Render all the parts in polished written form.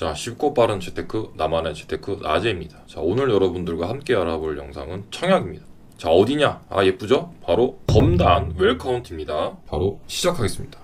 자, 쉽고 빠른 재테크, 나만의 재테크 나제입니다. 자, 오늘 여러분들과 함께 알아볼 영상은 청약입니다. 자, 어디냐? 아, 예쁘죠? 바로 검단 웰카운트입니다. 바로 시작하겠습니다.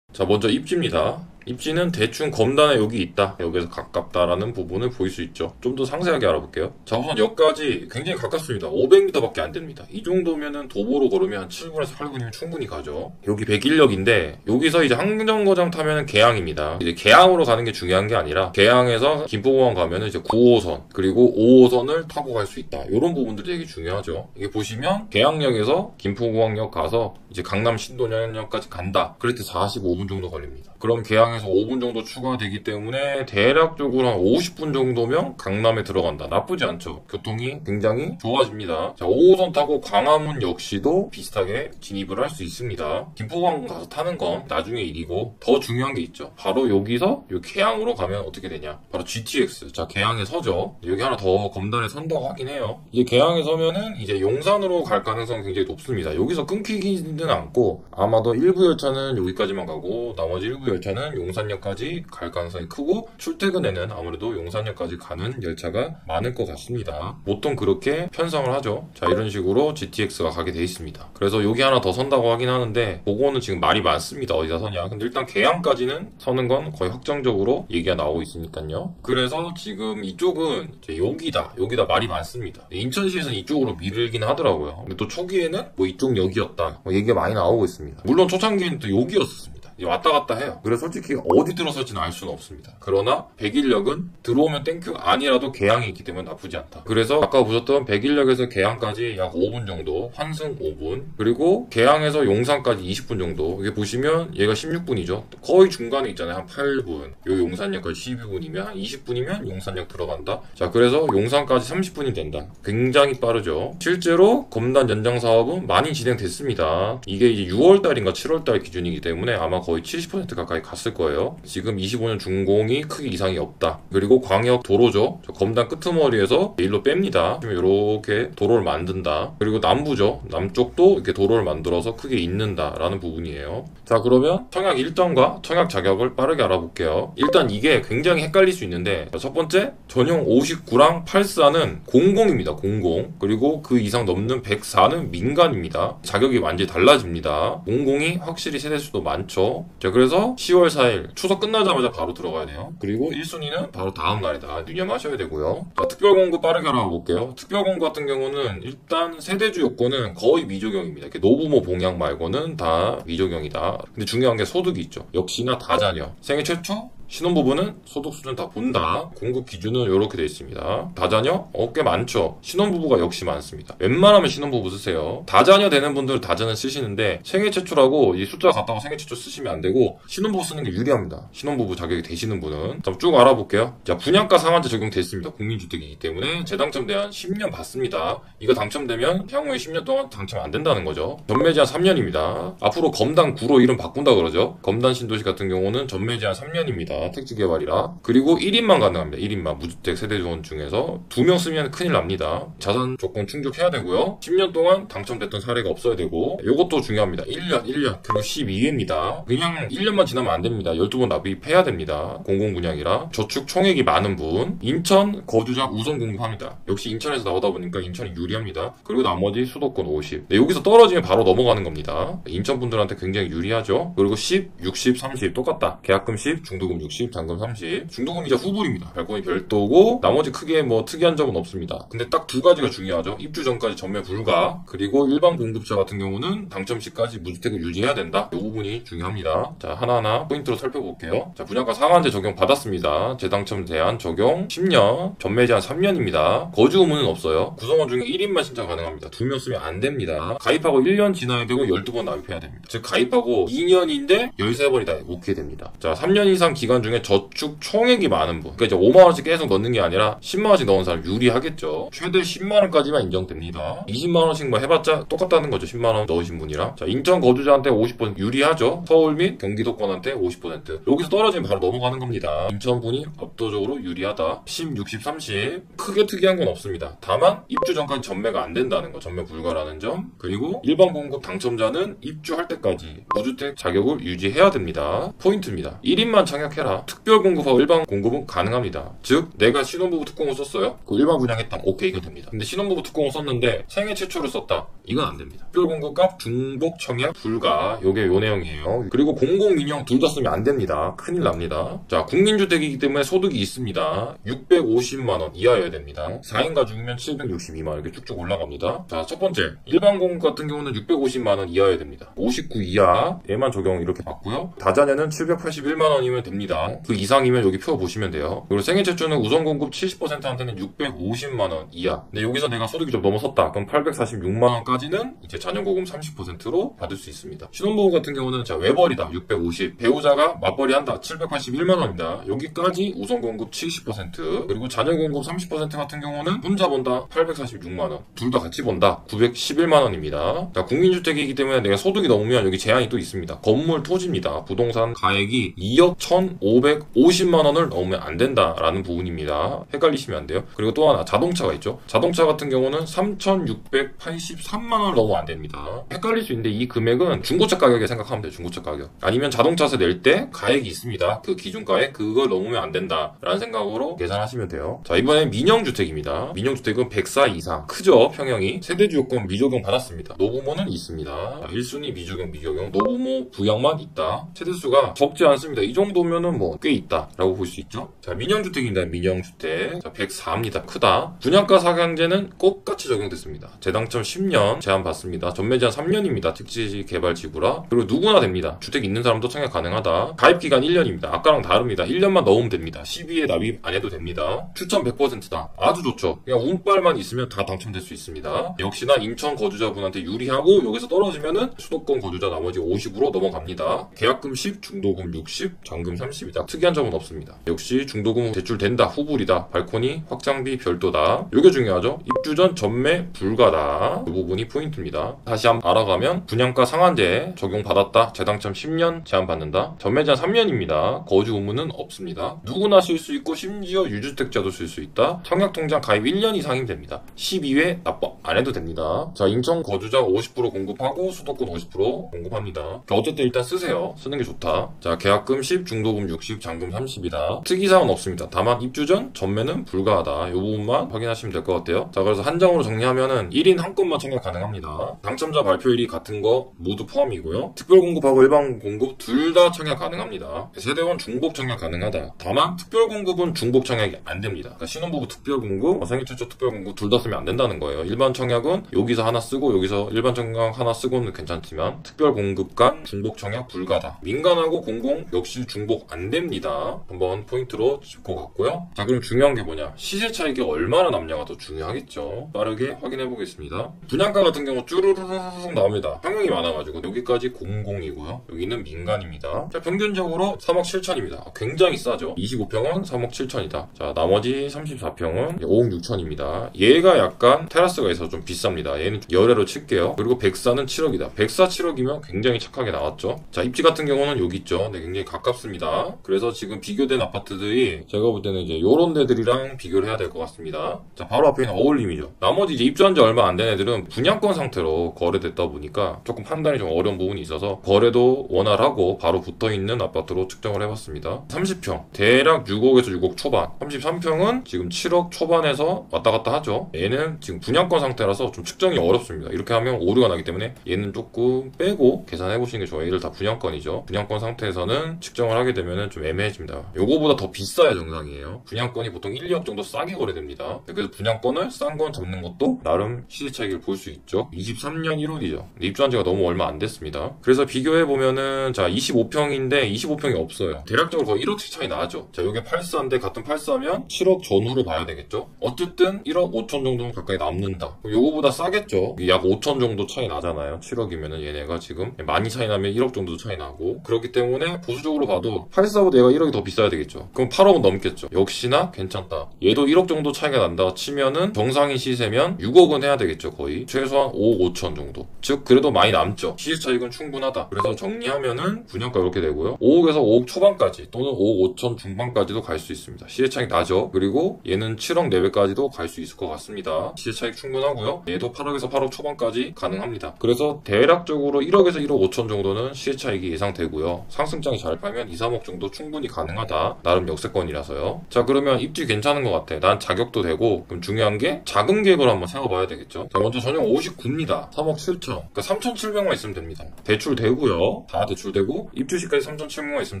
자, 먼저 입지입니다. 입지는 대충 검단에 여기 있다, 여기에서 가깝다라는 부분을 보일 수 있죠. 좀 더 상세하게 알아볼게요. 자, 우선 여기까지 굉장히 가깝습니다. 500m밖에 안 됩니다. 이 정도면은 도보로 걸으면 한 7분에서 8분이면 충분히 가죠. 여기 101역인데 여기서 이제 항정거장 타면은 개항입니다. 이제 개항으로 가는 게 중요한 게 아니라 개항에서 김포공항 가면은 이제 9호선 그리고 5호선을 타고 갈 수 있다. 이런 부분들이 되게 중요하죠. 이게 보시면 개항역에서 김포공항역 가서 이제 강남 신도년역까지 간다. 그럴 때 45분 정도 걸립니다. 그럼 개항에서 5분 정도 추가되기 때문에 대략적으로 한 50분 정도면 강남에 들어간다. 나쁘지 않죠. 교통이 굉장히 좋아집니다. 자, 5호선 타고 광화문 역시도 비슷하게 진입을 할 수 있습니다. 김포공항 가서 타는 건 나중에 일이고, 더 중요한 게 있죠. 바로 여기서 요 개항으로 가면 어떻게 되냐, 바로 GTX. 자, 개항에 서죠. 여기 하나 더 검단에 선다고 하긴 해요. 이제 개항에 서면은 이제 용산으로 갈 가능성이 굉장히 높습니다. 여기서 끊기지는 않고 아마도 일부 열차는 여기까지만 가고 나머지 일부 열차는 용산역까지 갈 가능성이 크고, 출퇴근에는 아무래도 용산역까지 가는 열차가 많을 것 같습니다. 보통 그렇게 편성을 하죠. 자, 이런 식으로 GTX가 가게 돼 있습니다. 그래서 여기 하나 더 선다고 하긴 하는데 그거는 지금 말이 많습니다. 어디다 서냐. 근데 일단 개항까지는 서는 건 거의 확정적으로 얘기가 나오고 있으니까요. 그래서 지금 이쪽은 이제 여기다 말이 많습니다. 인천시에서는 이쪽으로 밀긴 하더라고요. 근데 또 초기에는 뭐 이쪽 역이었다, 뭐 얘기가 많이 나오고 있습니다. 물론 초창기에는 또 여기였습니다. 왔다 갔다 해요. 그래서 솔직히 어디 들어설지는 알 수는 없습니다. 그러나 101역은 들어오면 땡큐, 아니라도 개항이 있기 때문에 나쁘지 않다. 그래서 아까 보셨던 101역에서 개항까지 약 5분 정도, 환승 5분, 그리고 개항에서 용산까지 20분 정도. 이게 보시면 얘가 16분이죠. 거의 중간에 있잖아요. 한 8분. 요 용산역까지 12분이면 한 20분이면 용산역 들어간다. 자, 그래서 용산까지 30분이 된다. 굉장히 빠르죠. 실제로 검단 연장 사업은 많이 진행됐습니다. 이게 이제 6월달인가 7월달 기준이기 때문에 아마 거의 70% 가까이 갔을 거예요. 지금 25년 준공이 크게 이상이 없다. 그리고 광역 도로죠. 검단 끄트머리에서 일로 뺍니다. 이렇게 도로를 만든다. 그리고 남부죠. 남쪽도 이렇게 도로를 만들어서 크게 잇는다라는 부분이에요. 자, 그러면 청약 일정과 청약 자격을 빠르게 알아볼게요. 일단 이게 굉장히 헷갈릴 수 있는데, 첫 번째, 전용 59랑 84는 공공입니다. 공공. 그리고 그 이상 넘는 104는 민간입니다. 자격이 완전히 달라집니다. 공공이 확실히 세대수도 많죠. 자, 그래서 10월 4일 추석 끝나자마자 바로 들어가야 돼요. 그리고 1순위는 바로 다음 날이다. 유념하셔야 되고요. 자, 특별공고 빠르게 알아볼게요. 특별공고 같은 경우는 일단 세대주 요건은 거의 미적용입니다. 이렇게 노부모 봉양 말고는 다 미적용이다. 근데 중요한 게 소득이 있죠. 역시나 다자녀. 생애 최초 신혼부부는 소득 수준 다 본다. 공급 기준은 이렇게 되어 있습니다. 다자녀? 꽤 많죠. 신혼부부가 역시 많습니다. 웬만하면 신혼부부 쓰세요. 다자녀 되는 분들은 다자녀 쓰시는데 생애 최초라고 이 숫자 같다고 생애 최초 쓰시면 안 되고 신혼부부 쓰는 게 유리합니다. 신혼부부 자격이 되시는 분은. 자, 쭉 알아볼게요. 자, 분양가 상한제 적용됐습니다. 국민주택이기 때문에 재당첨 대한 10년 받습니다. 이거 당첨되면 향후에 10년 동안 당첨 안 된다는 거죠. 전매 제한 3년입니다. 앞으로 검단 9로 이름 바꾼다 그러죠. 검단 신도시 같은 경우는 전매 제한 3년입니다. 택지 개발이라. 그리고 1인만 가능합니다. 1인만. 무주택 세대주원 중에서 2명 쓰면 큰일 납니다. 자산 조건 충족해야 되고요. 10년 동안 당첨됐던 사례가 없어야 되고, 이것도 중요합니다. 1년, 그리고 12회입니다. 그냥 1년만 지나면 안 됩니다. 12번 납입해야 됩니다. 공공분양이라. 저축 총액이 많은 분, 인천 거주자 우선 공급합니다. 역시 인천에서 나오다 보니까 인천이 유리합니다. 그리고 나머지 수도권 50. 네, 여기서 떨어지면 바로 넘어가는 겁니다. 인천 분들한테 굉장히 유리하죠. 그리고 10, 60, 30 똑같다. 계약금 10, 중도금 60, 잔금 30. 중도금 이자 후불입니다. 발권이 별도고 나머지 크게 뭐 특이한 점은 없습니다. 근데 딱 두 가지가 중요하죠. 입주 전까지 전매 불가, 그리고 일반 공급자 같은 경우는 당첨 시까지 무주택을 유지해야 된다. 이 부분이 중요합니다. 자, 하나하나 포인트로 살펴볼게요. 자, 분양가 상한제 적용 받았습니다. 재당첨 제한 적용 10년, 전매 제한 3년입니다. 거주 의무는 없어요. 구성원 중에 1인만 신청 가능합니다. 2명 쓰면 안 됩니다. 가입하고 1년 지나야 되고 12번 납입해야 됩니다. 즉 가입하고 2년인데 13번이다. 오케이 됩니다. 자, 3년 이상 기간 중에 저축 총액이 많은 분, 그러니까 이제 5만원씩 계속 넣는 게 아니라 10만원씩 넣은 사람 유리하겠죠. 최대 10만원까지만 인정됩니다. 20만원씩 뭐 해봤자 똑같다는 거죠. 10만원 넣으신 분이랑. 자, 인천 거주자한테 50% 유리하죠. 서울 및 경기도권한테 50%. 여기서 떨어지면 바로 넘어가는 겁니다. 인천 분이 압도적으로 유리하다. 10, 60, 30 크게 특이한 건 없습니다. 다만 입주 전까지 전매가 안 된다는 거, 전매 불가라는 점. 그리고 일반 공급 당첨자는 입주할 때까지 무주택 자격을 유지해야 됩니다. 포인트입니다. 1인만 청약해라. 특별 공급하고 일반 공급은 가능합니다. 즉 내가 신혼부부 특공을 썼어요. 그 일반 분양했다. 오케이가 됩니다. 근데 신혼부부 특공을 썼는데 생애 최초로 썼다. 이건 안 됩니다. 특별 공급값 중복 청약 불가. 요게 요 내용이에요. 그리고 공공민영 둘 다 쓰면 안 됩니다. 큰일 납니다. 자, 국민주택이기 때문에 소득이 있습니다. 650만원 이하여야 됩니다. 4인 가족이면 762만원 이렇게 쭉쭉 올라갑니다. 자, 첫 번째 일반 공급 같은 경우는 650만원 이하여야 됩니다. 59 이하 얘만 적용 이렇게 받고요. 다자녀는 781만원이면 됩니다. 그 이상이면 여기 표 보시면 돼요. 그리고 생애 최초는 우선 공급 70%한테는 650만원 이하. 근데 여기서 내가 소득이 좀 넘어섰다. 그럼 846만원까지는 이제 자녀보금 30%로 받을 수 있습니다. 신혼부부 같은 경우는 자, 외벌이다. 650. 배우자가 맞벌이 한다. 781만원입니다. 여기까지 우선 공급 70%. 그리고 자녀 공급 30% 같은 경우는 혼자 본다. 846만원. 둘 다 같이 본다. 911만원입니다. 자, 국민주택이기 때문에 내가 소득이 넘으면 여기 제한이 또 있습니다. 건물 토지입니다. 부동산 가액이 2억 1,550만원을 넘으면 안 된다라는 부분입니다. 헷갈리시면 안 돼요. 그리고 또 하나 자동차가 있죠. 자동차 같은 경우는 3,683만원을 넘으면 안 됩니다. 헷갈릴 수 있는데 이 금액은 중고차 가격에 생각하면 돼요. 중고차 가격. 아니면 자동차세 낼 때 가액이 있습니다. 그 기준가액 그걸 넘으면 안 된다라는 생각으로 계산하시면 돼요. 자, 이번엔 민영주택입니다. 민영주택은 104 이상 크죠. 평형이. 세대주요건 미적용 받았습니다. 노부모는 있습니다. 1순위 미적용 노부모 부양만 있다. 세대수가 적지 않습니다. 이 정도면은 뭐 꽤 있다라고 볼 수 있죠. 자, 민영주택입니다. 민영주택. 자, 104입니다. 크다. 분양가 상한제는 똑같이 적용됐습니다. 재당첨 10년 제한 받습니다. 전매 제한 3년입니다. 특지 개발 지구라. 그리고 누구나 됩니다. 주택 있는 사람도 청약 가능하다. 가입 기간 1년입니다. 아까랑 다릅니다. 1년만 넣으면 됩니다. 12에 납입 안 해도 됩니다. 추천 100%다. 아주 좋죠. 그냥 운빨만 있으면 다 당첨될 수 있습니다. 역시나 인천 거주자분한테 유리하고 여기서 떨어지면은 수도권 거주자 나머지 50으로 넘어갑니다. 계약금 10, 중도금 60, 잔금 30이다. 특이한 점은 없습니다. 역시 중도금 대출된다. 후불이다. 발코니 확장비 별도다. 이게 중요하죠. 입주 전 전매 불가다. 이 부분이 포인트입니다. 다시 한번 알아가면 분양가 상한제 적용받았다. 재당첨 10년 제한받는다. 전매 제한 3년입니다. 거주 의무는 없습니다. 누구나 쓸 수 있고 심지어 유주택자도 쓸 수 있다. 청약통장 가입 1년 이상이면 됩니다. 12회 납부 안 해도 됩니다. 자, 인천 거주자 50% 공급하고 수도권 50% 공급합니다. 어쨌든 일단 쓰세요. 쓰는 게 좋다. 자, 계약금 10, 중도금 60, 잔금 30이다. 특이사항은 없습니다. 다만 입주 전 전매는 불가하다. 이 부분만 확인하시면 될 것 같아요. 자, 그래서 한 장으로 정리하면은 1인 한 건만 청약 가능합니다. 당첨자 발표일이 같은 거 모두 포함이고요. 특별 공급하고 일반 공급 둘 다 청약 가능합니다. 세대원 중복 청약 가능하다. 다만 특별 공급은 중복 청약이 안 됩니다. 그러니까 신혼부부 특별 공급, 생애 최초 특별 공급 둘 다 쓰면 안 된다는 거예요. 일반 청약은 여기서 하나 쓰고 여기서 일반 청약 하나 쓰고는 괜찮지만 특별 공급 간 중복 청약 불가다. 민간하고 공공 역시 중복 안 됩니다. 한번 포인트로 짚고 갔고요. 자, 그럼 중요한 게 뭐냐? 시세 차익이 얼마나 남냐가 더 중요하겠죠. 빠르게 확인해 보겠습니다. 분양가 같은 경우 쭈루루룩 나옵니다. 평형이 많아가지고 여기까지 공공이고요. 여기는 민간입니다. 자, 평균적으로 3억 7천입니다. 굉장히 싸죠. 25평은 3억 7천이다. 자, 나머지 34평은 5억 6천입니다. 얘가 약간 테라스가 있어서 좀 비쌉니다. 얘는 열애로 칠게요. 그리고 104는 7억이다. 104 7억이면 굉장히 착하게 나왔죠. 자, 입지 같은 경우는 여기 있죠. 네, 굉장히 가깝습니다. 그래서 지금 비교된 아파트들이 제가 볼 때는 이제 요런 데들이랑 비교를 해야 될 것 같습니다. 자, 바로 앞에 있는 어울림이죠. 나머지 이제 입주한 지 얼마 안 된 애들은 분양권 상태로 거래됐다 보니까 조금 판단이 좀 어려운 부분이 있어서 거래도 원활하고 바로 붙어있는 아파트로 측정을 해봤습니다. 30평 대략 6억에서 6억 초반, 33평은 지금 7억 초반에서 왔다 갔다 하죠. 얘는 지금 분양권 상태라서 좀 측정이 어렵습니다. 이렇게 하면 오류가 나기 때문에 얘는 조금 빼고 계산해 보시는 게 좋아요. 얘들 다 분양권이죠. 분양권 상태에서는 측정을 하게 되면 좀 애매해집니다. 요거보다 더 비싸야 정상이에요. 분양권이 보통 1, 2억 정도 싸게 거래됩니다. 그래서 분양권을 싼 건 잡는 것도 나름 시세 차익을 볼 수 있죠. 23년 1월이죠. 입주한 지가 너무 얼마 안 됐습니다. 그래서 비교해 보면은 자, 25평인데 25평이 없어요. 대략적으로 거의 1억씩 차이 나죠. 자, 요게 84인데 같은 84면 7억 전후로 봐야 되겠죠. 어쨌든 1억 5천 정도는 가까이 남는다. 요거보다 싸겠죠. 약 5천 정도 차이 나잖아요. 7억이면은 얘네가 지금 많이 차이 나면 1억 정도 차이 나고, 그렇기 때문에 보수적으로 봐도 84보다 얘가 1억이 더 비싸야 되겠죠. 그럼 8억은 넘겠죠. 역시나 괜찮다. 얘도 1억 정도 차이가 난다 치면은 정상인 시세면 6억은 해야 되겠죠. 거의 최소한 5억 5천 정도. 즉 그래도 많이 남죠. 시세 차익은 충분하다. 그래서 정리하면은 분양가 이렇게 되고요. 5억에서 5억 초반까지 또는 5억 5천 중반까지 정도까지도 갈 수 있습니다. 시세 차익 나죠. 그리고 얘는 7억 내외까지도 갈 수 있을 것 같습니다. 시세 차익 충분하고요. 얘도 8억에서 8억 초반까지 가능합니다. 그래서 대략적으로 1억에서 1억 5천 정도는 시세 차익이 예상되고요. 상승장이 잘 팔면 2, 3억 정도 충분히 가능하다. 나름 역세권이라서요. 자, 그러면 입지 괜찮은 것 같아. 난 자격도 되고. 그럼 중요한 게 자금 계획을 한번 세워봐야 되겠죠. 자, 먼저 전용 59입니다. 3억 7천. 그러니까 3,700만 있으면 됩니다. 대출 되고요. 다 대출되고 입주시까지 3,700만 있으면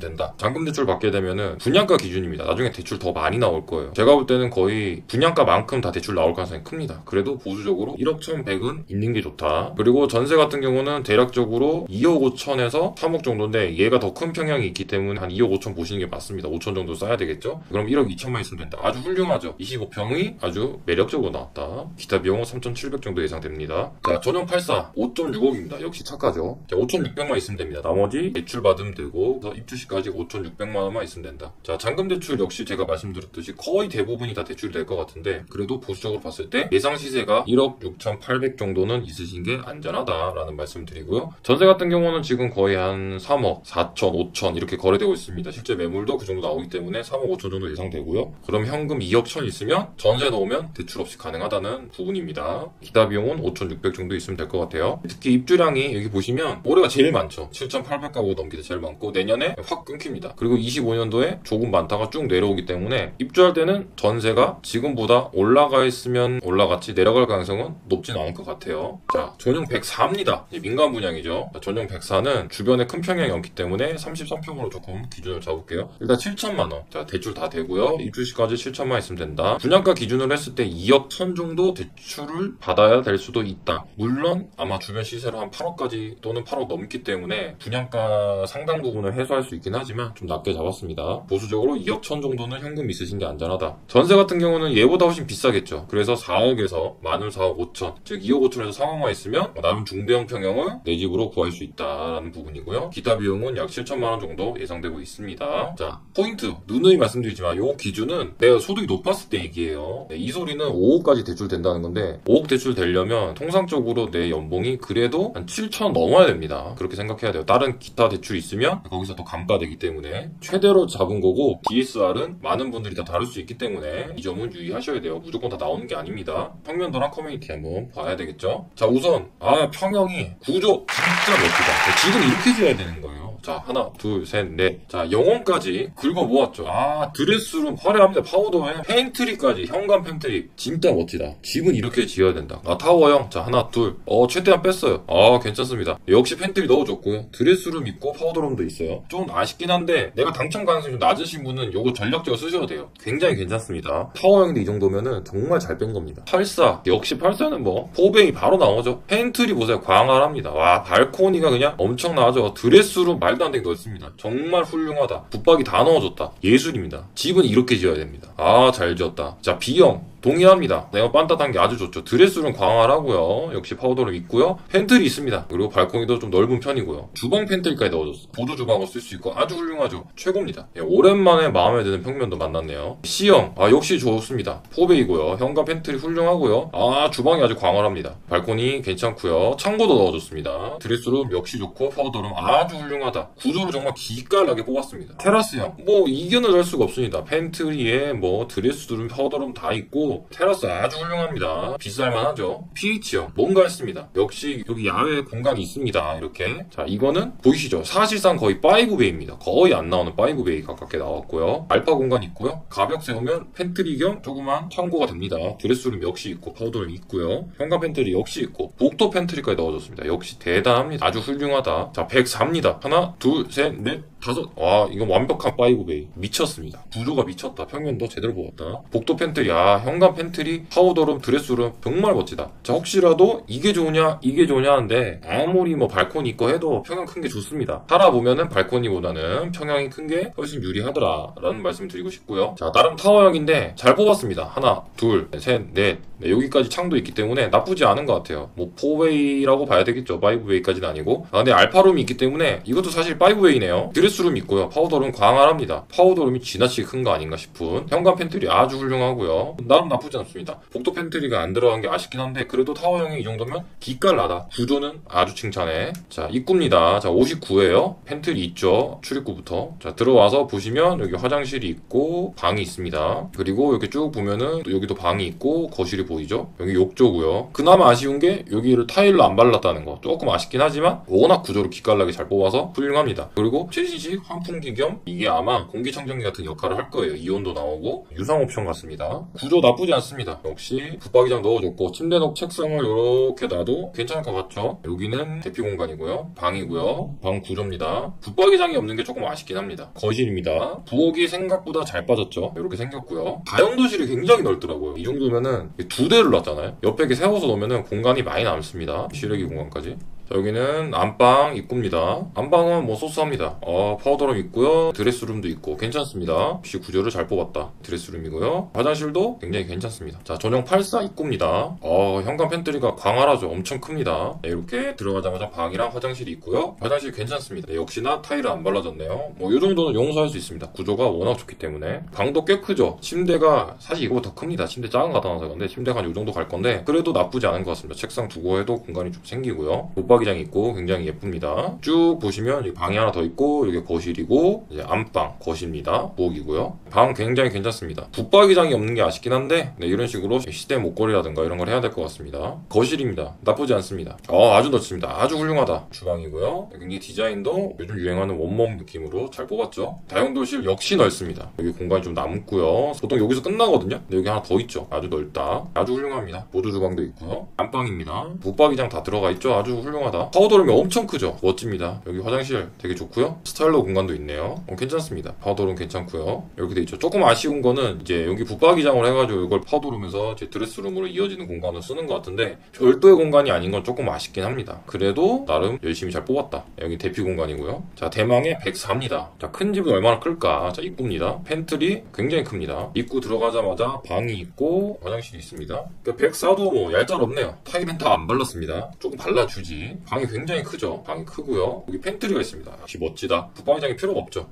된다. 잔금 대출 받게 되면은 분양가 기준입니다. 나중에 대출 더 많이 나올 거예요. 제가 볼 때는 거의 분양가만큼 다 대출 나올 가능성이 큽니다. 그래도 보수적으로 1억 1,100은 있는 게 좋다. 그리고 전세 같은 경우는 대략적으로 2억 5천에서 3억 정도인데 얘가 더 큰 평형이 있기 때문에 한 2억 5천 보시는 게 맞습니다. 5천 정도 써야 되겠죠? 그럼 1억 2천만 있으면 된다. 아주 훌륭하죠. 25평이 아주 매력적으로 나왔다. 기타 비용은 3,700 정도 예상됩니다. 자, 전용 84 5.6억입니다. 역시 착하죠. 자, 5,600만 있으면 됩니다. 나머지 대출 받으면 되고 입주시까지 5,600만 원만 있으면 된다. 자, 잔금 대출 역시 제가 말씀드렸듯이 거의 대부분이 다 대출이 될 것 같은데 그래도 보수적으로 봤을 때 예상 시세가 1억 6,800 정도는 있으신 게 안전하다라는 말씀 드리고요. 전세 같은 경우는 지금 거의 한 3억 4천 5천 이렇게 거래되고 있습니다. 실제 매물도 그 정도 나오기 때문에 3억 5천 정도 예상되고요. 그럼 현금 2억 1천 있으면 전세 넣으면 대출 없이 가능하다는 부분입니다. 기타 비용은 5,600 정도 있으면 될 것 같아요. 특히 입주량이 여기 보시면 올해가 제일 많죠. 7,800가구 넘기도 제일 많고 내년에 확 끊깁니다. 그리고 25년도에 조금 많다가 쭉 내려오기 때문에 입주할 때는 전세가 지금보다 올라가 있으면 올라갔지 내려갈 가능성은 높진 않을 것 같아요. 자, 전용 104입니다. 민간 분양이죠. 자, 전용 104는 주변에 큰 평형이 없기 때문에 33평으로 조금 기준을 잡을게요. 일단 7천만 원. 자, 대출 다 되고요. 입주시까지 7천만 있으면 된다. 분양가 기준으로 했을 때 2억 1천 정도 대출을 받아야 될 수도 있다. 물론 아마 주변 시세로 한 8억까지 또는 8억 넘기 때문에 분양가 상당 부분을 해소할 수 있긴 하지만 좀 낮게 잡았습니다. 보수적으로 2억 1천 정도는 현금 있으신 게 안전하다. 전세 같은 경우는 얘보다 훨씬 비싸겠죠. 그래서 4억에서 만원 4억 5천, 즉 2억 5천에서 3억만 있으면 나름 중대형 평형을 내 집으로 구할 수 있다라는 부분이고요. 기타 비용은 약 7천만 원 정도 예상되고 있습니다. 자, 포인트 누누이 말씀드리지만 요 기준은 내가 소득이 높았을 때 얘기해요. 이 소리는 5억까지 대출된다는 건데 5억 대출 되려면 통상적으로 내 연봉이 그래도 한 7천 넘어야 됩니다. 그렇게 생각해야 돼요. 다른 기타 대출이 있으면 거기서 또 감가되기 때문에 최대로 잡은 거고 DSR은 많은 분들이 다 다룰 수 있기 때문에 이 점은 유의하셔야 돼요. 무조건 다 나오는 게 아닙니다. 평면도랑 커뮤니티 한번 봐야 되겠죠. 자, 우선 평형이 구조 진짜 멋지다. 집은 이렇게 지어야 되는 거예요. 자, 하나, 둘, 셋, 넷. 자, 영혼까지 긁어 모았죠. 드레스룸 화려합니다. 파우더에 팬트리까지, 현관 팬트리. 진짜 멋지다. 집은 이렇게 지어야 된다. 타워형. 자, 하나, 둘. 최대한 뺐어요. 괜찮습니다. 역시 팬트리 넣어줬고요. 드레스룸 있고 파우더룸도 있어요. 좀 아쉽긴 한데 내가 당첨 가능성이 좀 낮으신 분은 요거 전략적으로 쓰셔도 돼요. 굉장히 괜찮습니다. 타워형인데 이 정도면은 정말 잘 뺀 겁니다. 84. 역시 84는 뭐 포베이 바로 나오죠. 팬트리 보세요. 광활합니다. 와, 발코니가 그냥 엄청나죠. 드레스룸 말도 안 되게 넓습니다. 정말 훌륭하다. 붙박이 다 넣어줬다. 예술입니다. 집은 이렇게 지어야 됩니다. 잘 지었다. 자, B형. 동일합니다. 내가 빤따단 게 아주 좋죠. 드레스룸 광활하고요. 역시 파우더룸 있고요. 팬트리 있습니다. 그리고 발코니도 좀 넓은 편이고요. 주방 팬트리까지 넣어줬어. 보조 주방으로 쓸 수 있고 아주 훌륭하죠. 최고입니다. 오랜만에 마음에 드는 평면도 만났네요. C형. 역시 좋습니다. 포베이고요. 현관 팬트리 훌륭하고요. 주방이 아주 광활합니다. 발코니 괜찮고요. 창고도 넣어줬습니다. 드레스룸 역시 좋고 파우더룸 아주 훌륭하다. 구조를 정말 기깔나게 뽑았습니다. 테라스형. 이견을 할 수가 없습니다. 팬트리에 드레스룸, 파우더룸 다 있고 테라스 아주 훌륭합니다. 비쌀만 하죠. PH형 뭔가 했습니다. 역시 여기 야외 공간이 있습니다. 이렇게. 자, 이거는 보이시죠? 사실상 거의 5베이입니다. 거의 안 나오는 5베이 가깝게 나왔고요. 알파 공간 있고요. 가벽 세우면 팬트리 겸 조그만 창고가 됩니다. 드레스룸 역시 있고 파우더룸 있고요. 현관 팬트리 역시 있고 복도 팬트리까지 넣어줬습니다. 역시 대단합니다. 아주 훌륭하다. 자, 104입니다. 하나, 둘, 셋, 넷, 다섯. 이건 완벽한 5베이. 미쳤습니다. 구조가 미쳤다. 평면도 제대로 보았다. 복도 팬트리, 현관 팬트리, 파우더룸, 드레스룸 정말 멋지다. 자, 혹시라도 이게 좋으냐 이게 좋으냐 하는데 아무리 발코니 있고 해도 평형 큰 게 좋습니다. 살아보면은 발코니보다는 평형이 큰 게 훨씬 유리하더라 라는 말씀 드리고 싶고요. 자, 나름 타워형인데 잘 뽑았습니다. 하나, 둘, 셋, 넷. 네, 여기까지 창도 있기 때문에 나쁘지 않은 것 같아요. 4베이라고 봐야 되겠죠. 5베이까지는 아니고. 근데 알파룸이 있기 때문에 이것도 사실 5베이네요. 드레스 드레스룸 있고요. 파우더룸 광활합니다. 파우더룸이 지나치게 큰 거 아닌가 싶은 현관 팬트리 아주 훌륭하고요. 나름 나쁘지 않습니다. 복도 팬트리가 안 들어간 게 아쉽긴 한데 그래도 타워형이 이 정도면 기깔나다. 구조는 아주 칭찬해. 자, 입구입니다. 자, 59예요. 팬트리 있죠. 출입구부터. 자, 들어와서 보시면 여기 화장실이 있고 방이 있습니다. 그리고 이렇게 쭉 보면은 여기도 방이 있고 거실이 보이죠. 여기 욕조고요. 그나마 아쉬운 게 여기를 타일로 안 발랐다는 거. 조금 아쉽긴 하지만 워낙 구조를 기깔나게 잘 뽑아서 훌륭합니다. 그리고 최신식 환풍기 겸 이게 아마 공기청정기 같은 역할을 할 거예요. 이온도 나오고 유상 옵션 같습니다. 구조 나쁘지 않습니다. 역시 붙박이장 넣어줬고 침대 놓고 책상을 이렇게 놔도 괜찮을 것 같죠. 여기는 대피 공간이고요. 방이고요. 방 구조입니다. 붙박이장이 없는 게 조금 아쉽긴 합니다. 거실입니다. 부엌이 생각보다 잘 빠졌죠. 이렇게 생겼고요. 다용도실이 굉장히 넓더라고요. 이 정도면은 두 대를 놨잖아요. 옆에 이렇게 세워서 놓으면은 공간이 많이 남습니다. 실외기 공간까지. 자, 여기는 안방 입구입니다. 안방은 뭐 소소합니다. 파우더룸 있고요. 드레스룸도 있고 괜찮습니다. 역시 구조를 잘 뽑았다. 드레스룸이고요. 화장실도 굉장히 괜찮습니다. 자, 전용 84 입구입니다. 현관 팬트리가 광활하죠. 엄청 큽니다. 네, 이렇게 들어가자마자 방이랑 화장실이 있고요. 화장실 괜찮습니다. 네, 역시나 타일은 안 발라졌네요. 뭐 이 정도는 용서할 수 있습니다. 구조가 워낙 좋기 때문에. 방도 꽤 크죠. 침대가 사실 이거보다 더 큽니다. 침대 작은 거 갖다 놔서 그런데 침대가 한 이 정도 갈 건데 그래도 나쁘지 않은 것 같습니다. 책상 두고 해도 공간이 좀 생기고요. 붙박이장 있고 굉장히 예쁩니다. 쭉 보시면 방이 하나 더 있고 이게 거실이고 이제 안방, 거실입니다. 부엌이고요. 방 굉장히 괜찮습니다. 붙박이장이 없는 게 아쉽긴 한데 네, 이런 식으로 시대 목걸이라든가 이런 걸 해야 될 것 같습니다. 거실입니다. 나쁘지 않습니다. 아주 넓습니다. 아주 훌륭하다. 주방이고요. 여기 디자인도 요즘 유행하는 원목 느낌으로 잘 뽑았죠. 다용도실 역시 넓습니다. 여기 공간이 좀 남고요. 보통 여기서 끝나거든요. 근데 여기 하나 더 있죠. 아주 넓다. 아주 훌륭합니다. 보조 주방도 있고요. 안방입니다. 붙박이장 다 들어가 있죠. 아주 훌륭하다. 파우더룸이 엄청 크죠. 멋집니다. 여기 화장실 되게 좋고요. 스타일러 공간도 있네요. 괜찮습니다. 파우더룸 괜찮고요. 이렇게 돼 있죠. 조금 아쉬운 거는 이제 여기 붙박이장을 해가지고 이걸 파우더룸에서 제 드레스룸으로 이어지는 공간을 쓰는 것 같은데 별도의 공간이 아닌 건 조금 아쉽긴 합니다. 그래도 나름 열심히 잘 뽑았다. 여기 대피 공간이고요. 자, 대망의 104입니다. 자, 큰 집은 얼마나 클까? 자, 입구입니다. 팬트리 굉장히 큽니다. 입구 들어가자마자 방이 있고 화장실이 있습니다. 그러니까 104도 뭐 얄짤없네요. 타일은 다 안 발랐습니다. 조금 발라주지. 방이 굉장히 크죠. 방이 크고요. 여기 팬트리가 있습니다. 역시 멋지다. 붙박이장이 필요가 없죠.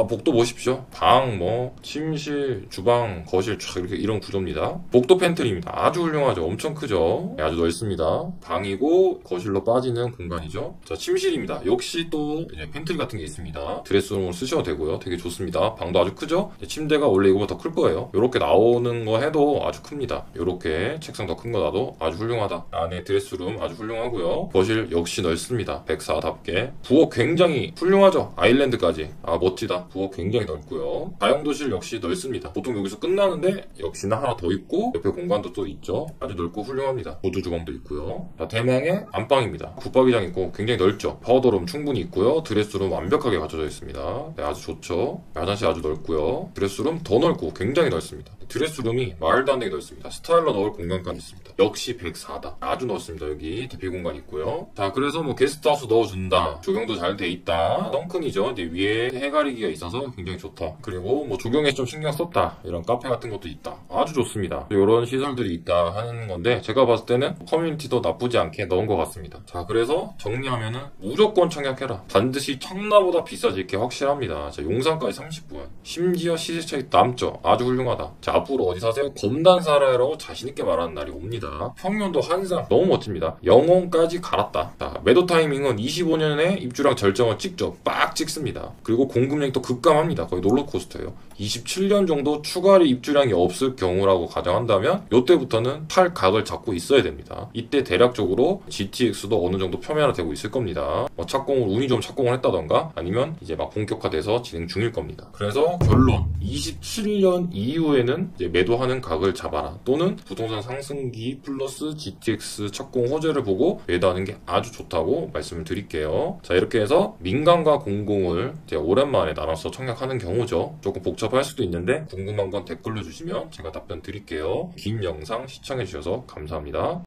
복도 보십시오. 방, 뭐 침실, 주방, 거실 쫙 이렇게 이런 구조입니다. 복도 팬트리입니다. 아주 훌륭하죠. 엄청 크죠. 네, 아주 넓습니다. 방이고 거실로 빠지는 공간이죠. 자, 침실입니다. 역시 또 이제 팬트리 같은 게 있습니다. 드레스룸으로 쓰셔도 되고요. 되게 좋습니다. 방도 아주 크죠. 침대가 원래 이거보다 더 클 거예요. 이렇게 나오는 거 해도 아주 큽니다. 이렇게 책상 더 큰 거 놔도 아주 훌륭하다. 안에 드레스룸 아주 훌륭하고요. 거실 역시 넓습니다. 104답게. 부엌 굉장히 훌륭하죠. 아일랜드까지. 멋지다. 부엌 굉장히 넓고요. 다용도실 역시 넓습니다. 보통 여기서 끝나는데 역시나 하나 더 있고 옆에 공간도 또 있죠. 아주 넓고 훌륭합니다. 보조 주방도 있고요. 자, 대망의 안방입니다. 붙박이장 있고 굉장히 넓죠. 파우더룸 충분히 있고요. 드레스룸 완벽하게 갖춰져 있습니다. 네, 아주 좋죠. 화장실 아주 넓고요. 드레스룸 더 넓고 굉장히 넓습니다. 드레스룸이 말도 안 되게 넓습니다. 스타일러 넣을 공간까지 있습니다. 역시 104다. 아주 넓습니다. 여기 대피 공간 있고요. 자, 그래서 뭐 게스트하우스 넣어준다. 조경도 잘 돼 있다. 덩큰이죠. 이제 위에 해가리기가 있어서 굉장히 좋다. 그리고 뭐 조경에 좀 신경 썼다. 이런 카페 같은 것도 있다. 아주 좋습니다. 이런 시설들이 있다 하는 건데 제가 봤을 때는 커뮤니티도 나쁘지 않게 넣은 것 같습니다. 자, 그래서 정리하면은 무조건 청약해라. 반드시 청라보다 비싸질 게 확실합니다. 자, 용산까지 30분. 심지어 시세 차이 남죠. 아주 훌륭하다. 자, 앞으로 어디 사세요? 검단 살아요라고 자신있게 말하는 날이 옵니다. 평년도 한상 너무 멋집니다. 영혼까지 갈았다. 자, 매도 타이밍은 25년에 입주량 절정을 찍죠. 빡 찍습니다. 그리고 공급량이 또 급감합니다. 거의 롤러코스터예요. 27년 정도 추가리 입주량이 없을 경우라고 가정한다면 이때부터는 팔 각을 잡고 있어야 됩니다. 이때 대략적으로 GTX도 어느 정도 표면화되고 있을 겁니다. 뭐 착공을 운이 좀 착공을 했다던가 아니면 이제 막 본격화돼서 진행 중일 겁니다. 그래서 결론 27년 이후에는 이제 매도하는 각을 잡아라. 또는 부동산 상승기 플러스 GTX 착공 호재를 보고 매도하는 게 아주 좋다고 말씀을 드릴게요. 자, 이렇게 해서 민간과 공공을 제가 오랜만에 나눠서 청약하는 경우죠. 조금 복잡할 수도 있는데 궁금한 건 댓글로 주시면 제가 답변 드릴게요. 긴 영상 시청해주셔서 감사합니다.